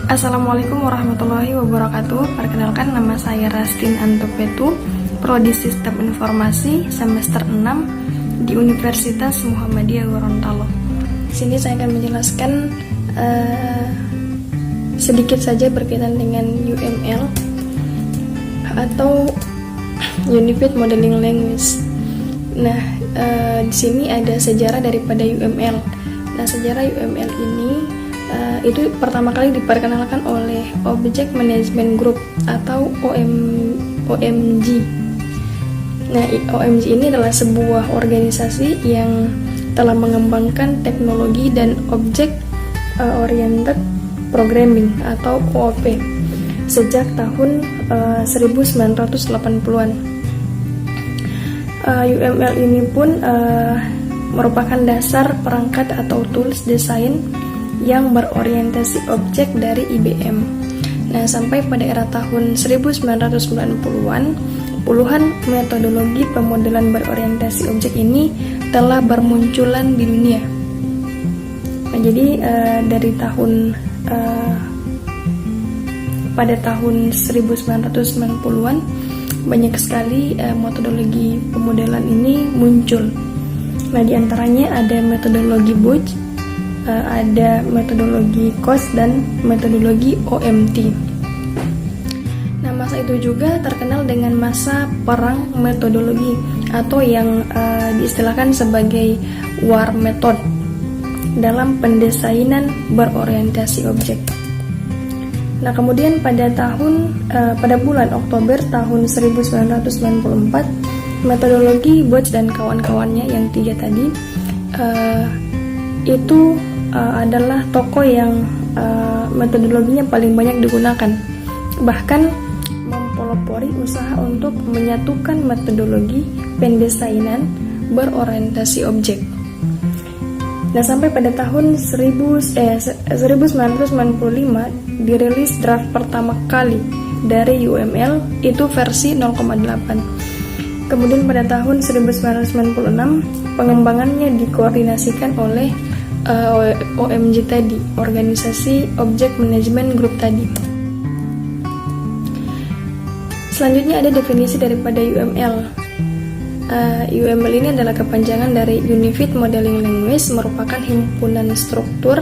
Assalamualaikum warahmatullahi wabarakatuh. Perkenalkan, nama saya Rastin Antopetu, Prodi Sistem Informasi semester 6 di Universitas Muhammadiyah Gorontalo. Di sini saya akan menjelaskan sedikit saja berkaitan dengan UML atau Unified Modeling Language. Nah, di sini ada sejarah daripada UML. Nah, sejarah UML ini itu pertama kali diperkenalkan oleh Object Management Group atau OMG. Nah, OMG ini adalah sebuah organisasi yang telah mengembangkan teknologi dan Object Oriented Programming atau OOP sejak tahun 1980-an. UML ini pun merupakan dasar perangkat atau tools desain yang berorientasi objek dari IBM. Nah, sampai pada era tahun 1990-an, puluhan metodologi pemodelan berorientasi objek ini telah bermunculan di dunia. Nah, jadi dari pada tahun 1990-an banyak sekali metodologi pemodelan ini muncul. Nah, diantaranya ada metodologi Budge, ada metodologi COST dan metodologi OMT. Nah, masa itu juga terkenal dengan masa perang metodologi atau yang diistilahkan sebagai war method dalam pendesainan berorientasi objek. Nah, kemudian pada bulan Oktober tahun 1994, metodologi Budge dan kawan-kawannya yang tiga tadi itu adalah tokoh yang metodologinya paling banyak digunakan, bahkan mempelopori usaha untuk menyatukan metodologi pendesainan berorientasi objek. Nah, sampai pada tahun 1995 dirilis draft pertama kali dari UML, itu versi 0,8. Kemudian pada tahun 1996 pengembangannya dikoordinasikan oleh OMG tadi, organisasi Object Management Group tadi. Selanjutnya ada definisi daripada UML. UML ini adalah kepanjangan dari Unified Modeling Language, merupakan himpunan struktur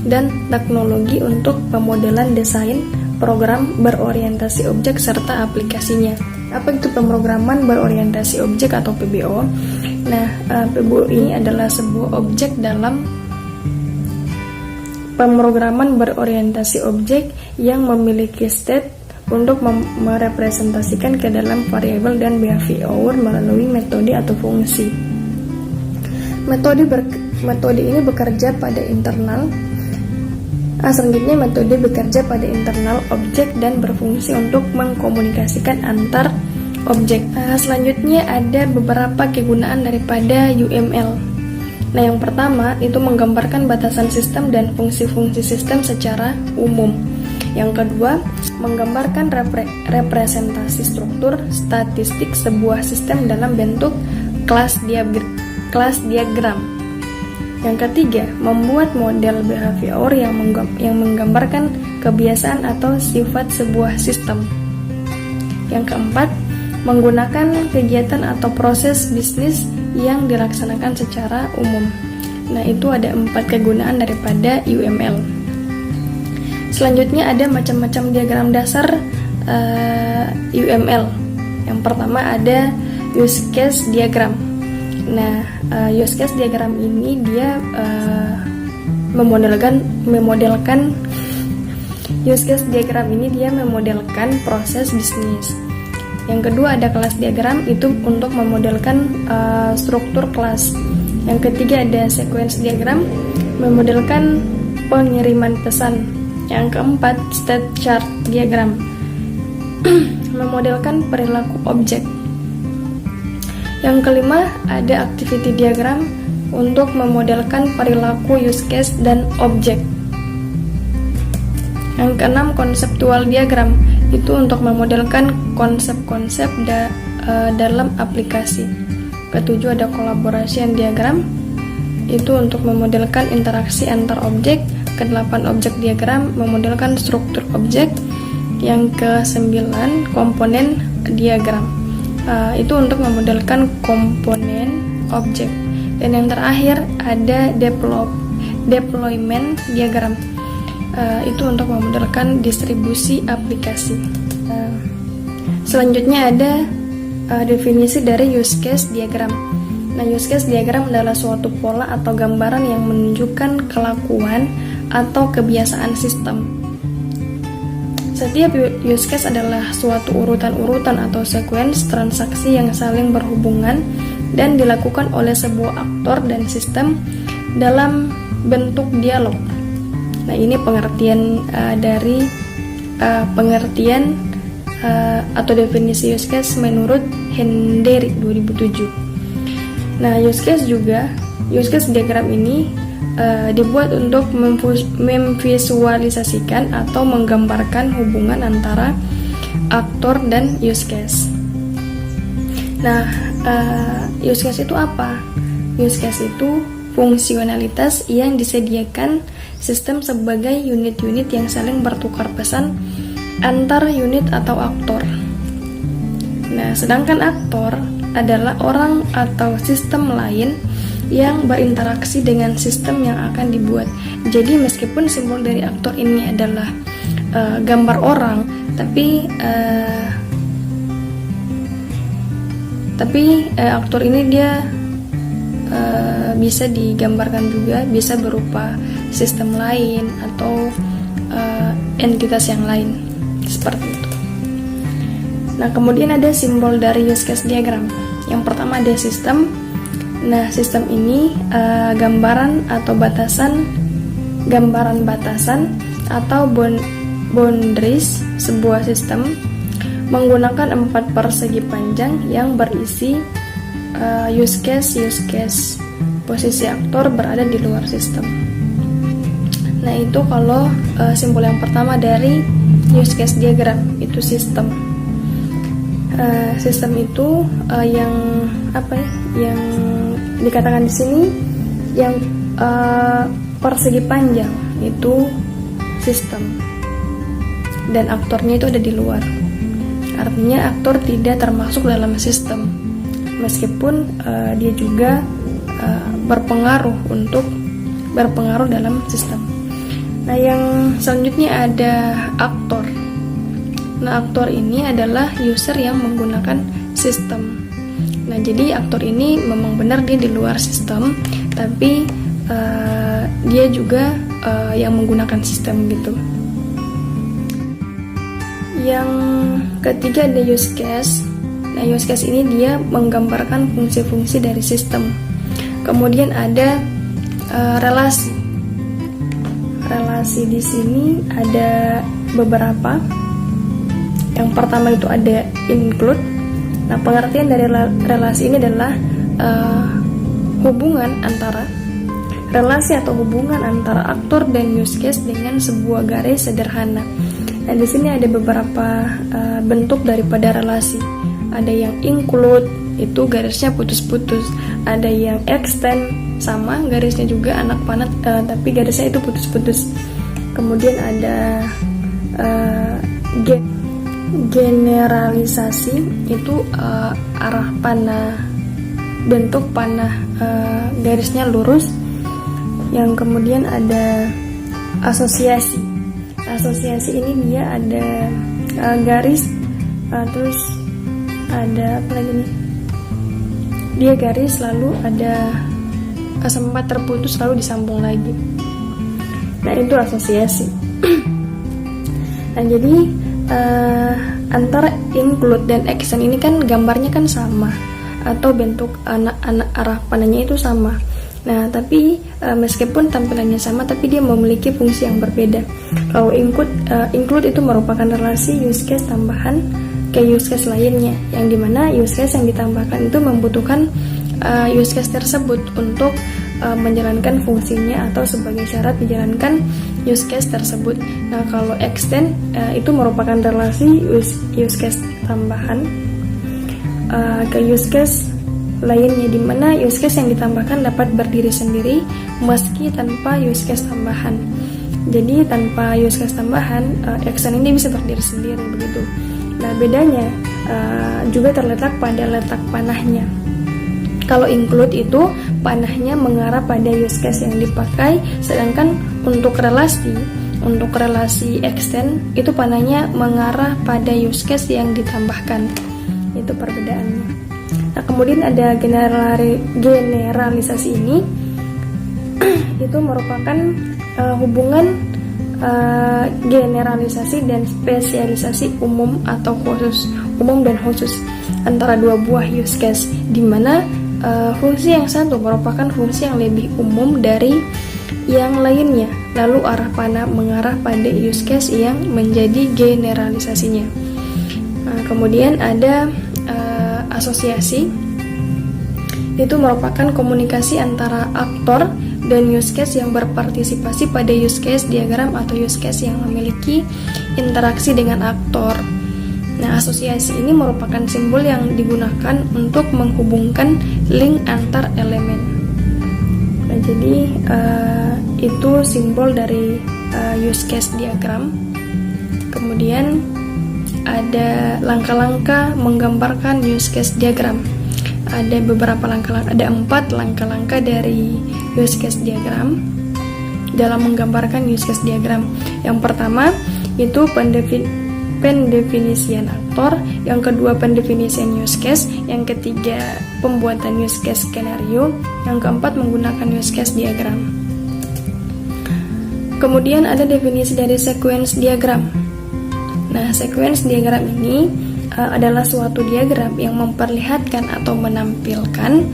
dan teknologi untuk pemodelan desain program berorientasi objek serta aplikasinya. Apa itu pemrograman berorientasi objek atau PBO? Nah, PBO ini adalah sebuah objek dalam pemrograman berorientasi objek yang memiliki state untuk merepresentasikan ke dalam variabel dan behavior melalui metode atau fungsi. Metode ini bekerja pada internal. Selanjutnya, metode bekerja pada internal objek dan berfungsi untuk mengkomunikasikan antar objek. Selanjutnya ada beberapa kegunaan daripada UML. Nah, yang pertama itu menggambarkan batasan sistem dan fungsi-fungsi sistem secara umum. Yang kedua, menggambarkan representasi struktur statistik sebuah sistem dalam bentuk kelas diagram. Yang ketiga, membuat model behavior yang menggambarkan kebiasaan atau sifat sebuah sistem. Yang keempat, menggunakan kegiatan atau proses bisnis yang dilaksanakan secara umum. Nah, itu ada 4 kegunaan daripada UML. Selanjutnya ada macam-macam diagram dasar UML. Yang pertama ada use case diagram. Nah, use case diagram ini dia memodelkan use case diagram ini dia memodelkan proses bisnis. Yang kedua ada kelas diagram, itu untuk memodelkan struktur kelas. Yang ketiga ada sequence diagram, memodelkan pengiriman pesan. Yang keempat state chart diagram, memodelkan perilaku objek. Yang kelima ada activity diagram, untuk memodelkan perilaku use case dan objek. Yang keenam konseptual diagram, itu untuk memodelkan konsep-konsep dalam aplikasi. Ketujuh ada collaboration diagram, itu untuk memodelkan interaksi antar objek. ke-8 objek diagram memodelkan struktur objek. Yang ke-9 komponen diagram, itu untuk memodelkan komponen objek. Dan yang terakhir ada deployment diagram, itu untuk memodelkan distribusi aplikasi. Selanjutnya ada definisi dari use case diagram. Nah, use case diagram adalah suatu pola atau gambaran yang menunjukkan kelakuan atau kebiasaan sistem. Setiap use case adalah suatu urutan-urutan atau sequence transaksi yang saling berhubungan dan dilakukan oleh sebuah aktor dan sistem dalam bentuk dialog. Nah, ini pengertian dari pengertian atau definisi use case menurut Hendry 2007. Nah, use case diagram ini dibuat untuk memvisualisasikan atau menggambarkan hubungan antara aktor dan use case. Nah, use case itu apa? Use case itu fungsionalitas yang disediakan sistem sebagai unit-unit yang saling bertukar pesan antar unit atau aktor. Nah, sedangkan aktor adalah orang atau sistem lain yang berinteraksi dengan sistem yang akan dibuat. Jadi meskipun simbol dari aktor ini adalah gambar orang, tapi aktor ini dia bisa digambarkan juga, bisa berupa sistem lain atau entitas yang lain, seperti itu. Nah, kemudian ada simbol dari use case diagram. Yang pertama ada sistem. Nah, sistem ini gambaran batasan atau boundaries sebuah sistem menggunakan 4 persegi panjang yang berisi use case. Posisi aktor berada di luar sistem. Nah, itu kalau simbol yang pertama dari use case diagram, itu sistem. Sistem itu yang dikatakan di sini yang persegi panjang itu sistem dan aktornya itu ada di luar. Artinya aktor tidak termasuk dalam sistem, meskipun dia juga berpengaruh dalam sistem. Nah, yang selanjutnya ada aktor. Nah, aktor ini adalah user yang menggunakan sistem. Nah, jadi aktor ini memang benar dia di luar sistem, tapi dia juga yang menggunakan sistem gitu. Yang ketiga ada use case. Nah, use case ini dia menggambarkan fungsi-fungsi dari sistem. Kemudian ada relasi. Relasi di sini ada beberapa. Yang pertama itu ada include. Nah, pengertian dari relasi ini adalah relasi atau hubungan antara aktor dan use case dengan sebuah garis sederhana. Nah, di sini ada beberapa bentuk daripada relasi. Ada yang include, itu garisnya putus-putus. Ada yang extend, sama garisnya juga anak panah, tapi garisnya itu putus-putus. Kemudian ada generalisasi, itu arah panah, bentuk panah garisnya lurus. Yang kemudian ada asosiasi. Asosiasi ini dia ada garis, terus ada apa lagi nih? Dia garis lalu ada sempat terputus lalu disambung lagi. Nah, itu asosiasi. Nah, jadi antara include dan extend ini kan gambarnya kan sama, atau bentuk arah panahnya itu sama. Nah, tapi meskipun tampilannya sama, tapi dia memiliki fungsi yang berbeda. Kalau include itu merupakan relasi use case tambahan ke use case lainnya, yang dimana use case yang ditambahkan itu membutuhkan use case tersebut untuk menjalankan fungsinya atau sebagai syarat dijalankan use case tersebut. Nah, kalau extend itu merupakan relasi use case tambahan ke use case lainnya, di mana use case yang ditambahkan dapat berdiri sendiri meski tanpa use case tambahan. Jadi tanpa use case tambahan, action ini bisa berdiri sendiri begitu. Nah, bedanya juga terletak pada letak panahnya. Kalau include itu panahnya mengarah pada use case yang dipakai, sedangkan untuk relasi extend itu panahnya mengarah pada use case yang ditambahkan. Itu perbedaannya. Nah, kemudian ada generalisasi ini itu merupakan hubungan generalisasi dan spesialisasi umum atau khusus, umum dan khusus antara dua buah use case, di mana fungsi yang satu merupakan fungsi yang lebih umum dari yang lainnya, lalu arah panah mengarah pada use case yang menjadi generalisasinya. Kemudian ada asosiasi, itu merupakan komunikasi antara aktor dan use case yang berpartisipasi pada use case diagram atau use case yang memiliki interaksi dengan aktor. Nah, asosiasi ini merupakan simbol yang digunakan untuk menghubungkan link antar elemen. Nah, jadi itu simbol dari use case diagram. Kemudian ada langkah-langkah menggambarkan use case diagram. Ada beberapa langkah-langkah, ada 4 langkah-langkah dari use case diagram dalam menggambarkan use case diagram. Yang pertama itu pendefinisian aktor, yang kedua pendefinisian use case, yang ketiga pembuatan use case skenario, yang keempat menggunakan use case diagram. Kemudian ada definisi dari sequence diagram. Nah, sequence diagram ini adalah suatu diagram yang memperlihatkan atau menampilkan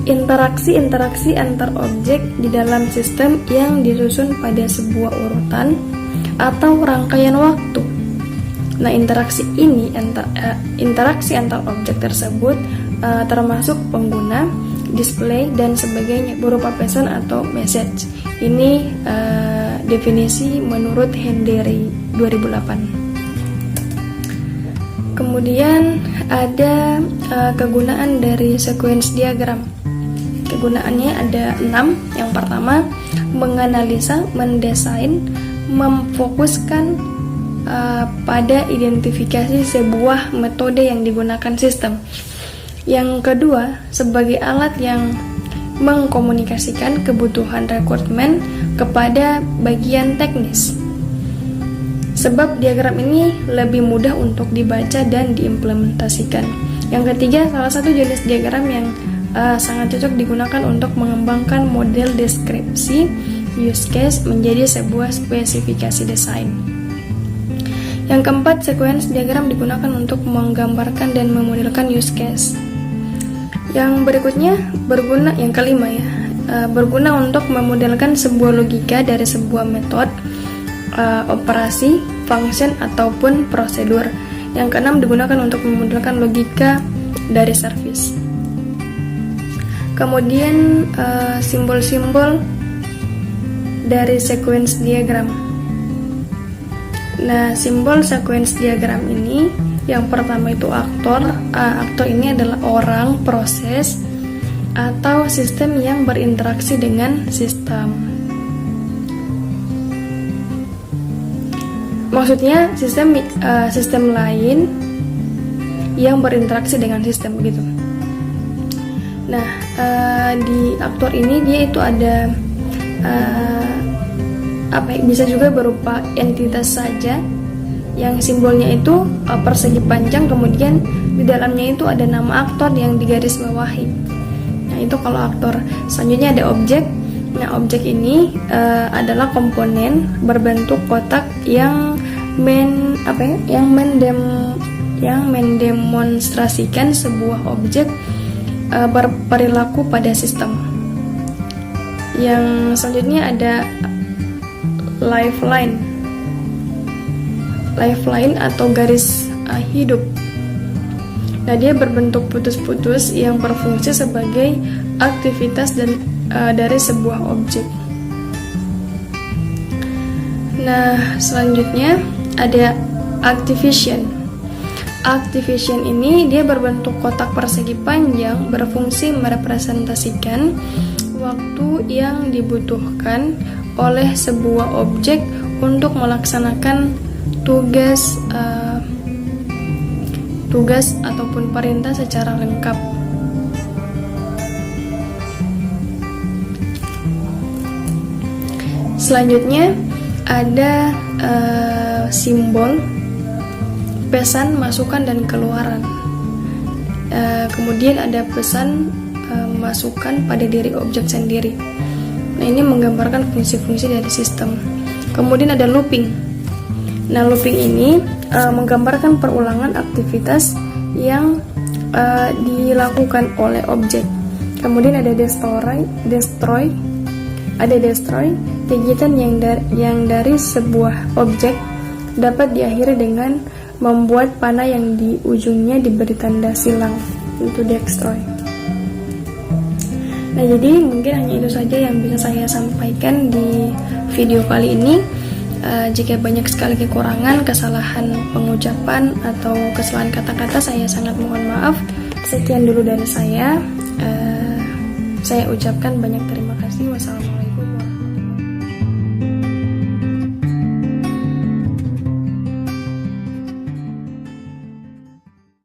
interaksi-interaksi antar objek di dalam sistem yang disusun pada sebuah urutan atau rangkaian waktu. Nah, interaksi antar objek tersebut termasuk pengguna, display, dan sebagainya berupa pesan atau message. Ini definisi menurut Hendry 2008. Kemudian ada kegunaan dari sequence diagram. Kegunaannya ada 6. Yang pertama, menganalisa, mendesain, memfokuskan pada identifikasi sebuah metode yang digunakan sistem. Yang kedua, sebagai alat yang mengkomunikasikan kebutuhan rekrutmen kepada bagian teknis. Sebab diagram ini lebih mudah untuk dibaca dan diimplementasikan. Yang ketiga, salah satu jenis diagram yang sangat cocok digunakan untuk mengembangkan model deskripsi use case menjadi sebuah spesifikasi desain. Yang keempat, sequence diagram digunakan untuk menggambarkan dan memodelkan use case. Yang berikutnya berguna, yang kelima ya, berguna untuk memodelkan sebuah logika dari sebuah metode, operasi, function, ataupun prosedur. Yang keenam, digunakan untuk memodelkan logika dari service. Kemudian simbol-simbol dari sequence diagram. Nah, simbol sequence diagram ini yang pertama itu aktor. Aktor ini adalah orang, proses, atau sistem yang berinteraksi dengan sistem. Maksudnya sistem lain yang berinteraksi dengan sistem begitu. Nah, di aktor ini dia itu ada bisa juga berupa entitas saja yang simbolnya itu persegi panjang, kemudian di dalamnya itu ada nama aktor yang digarisbawahi. Nah, itu kalau aktor. Selanjutnya ada objek. Nah, objek ini adalah komponen berbentuk kotak yang mendemonstrasikan sebuah objek berperilaku pada sistem. Yang selanjutnya ada lifeline atau garis hidup. Nah, dia berbentuk putus-putus yang berfungsi sebagai aktivitas dari sebuah objek. Nah, selanjutnya ada activation. Activation ini dia berbentuk kotak persegi panjang, berfungsi merepresentasikan waktu yang dibutuhkan oleh sebuah objek untuk melaksanakan tugas ataupun perintah secara lengkap. Selanjutnya ada simbol pesan, masukan, dan keluaran. Kemudian ada pesan, masukan pada diri objek sendiri. Nah, ini menggambarkan fungsi-fungsi dari sistem. Kemudian ada looping. Nah, looping ini menggambarkan perulangan aktivitas yang dilakukan oleh objek. Kemudian ada destroy, kegiatan yang dari sebuah objek dapat diakhiri dengan membuat panah yang di ujungnya diberi tanda silang, itu destroy. Nah, jadi mungkin hanya itu saja yang bisa saya sampaikan di video kali ini. Jika banyak sekali kekurangan, kesalahan pengucapan atau kesalahan kata-kata, saya sangat mohon maaf. Sekian dulu dari saya. Saya ucapkan banyak terima kasih. Wassalamualaikum.